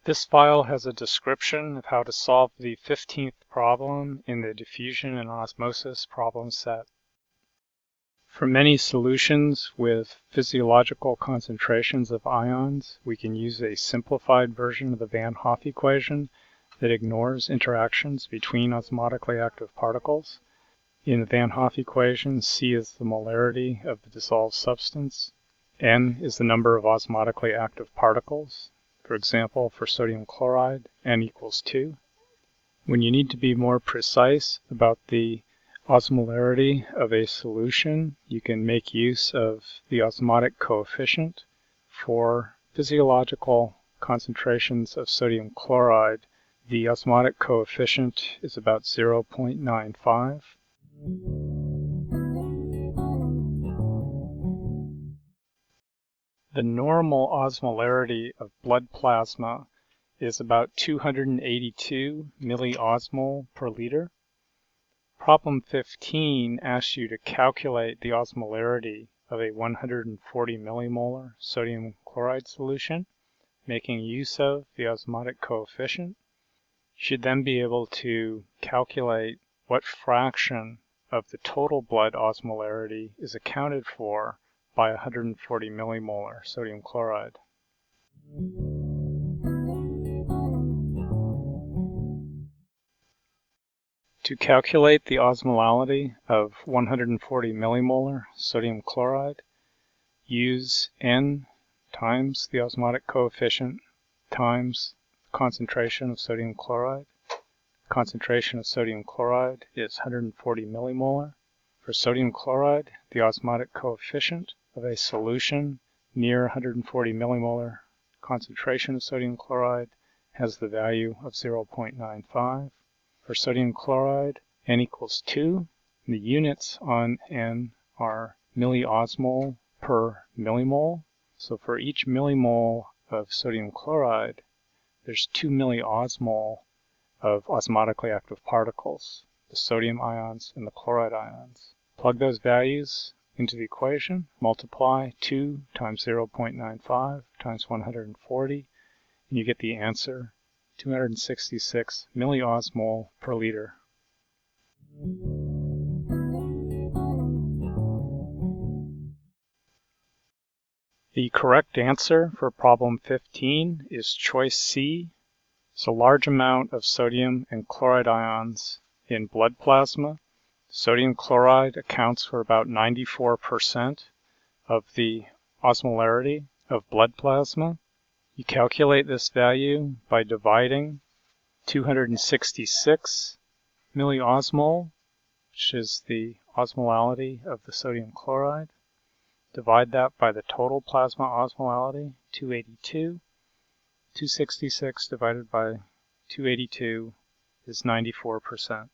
This file has a description of how to solve the 15th problem in the diffusion and osmosis problem set. For many solutions with physiological concentrations of ions, we can use a simplified version of the Van Hoff equation that ignores interactions between osmotically active particles. In the Van Hoff equation, C is the molarity of the dissolved substance, N is the number of osmotically active particles. For example, for sodium chloride, N equals 2. When you need to be more precise about the osmolarity of a solution, you can make use of the osmotic coefficient. For physiological concentrations of sodium chloride, the osmotic coefficient is about 0.95. The normal osmolarity of blood plasma is about 282 milliosmol per liter. Problem 15 asks you to calculate the osmolarity of a 140 millimolar sodium chloride solution, making use of the osmotic coefficient. You should then be able to calculate what fraction of the total blood osmolarity is accounted for by 140 millimolar sodium chloride. To calculate the osmolality of 140 millimolar sodium chloride, use N times the osmotic coefficient times the concentration of sodium chloride. Concentration of sodium chloride is 140 millimolar. For sodium chloride, the osmotic coefficient of a solution near 140 millimolar concentration of sodium chloride has the value of 0.95. For sodium chloride, N equals 2. The units on N are milliosmol per millimole. So for each millimole of sodium chloride, there's 2 milliosmol of osmotically active particles, the sodium ions and the chloride ions. Plug those values into the equation, multiply 2 times 0.95 times 140, and you get the answer, 266 milliosmol per liter. The correct answer for problem 15 is choice C. It's a large amount of sodium and chloride ions in blood plasma. Sodium chloride accounts for about 94% of the osmolarity of blood plasma. You calculate this value by dividing 266 milliosmol, which is the osmolality of the sodium chloride. Divide that by the total plasma osmolality, 282. 266 divided by 282 is 94%.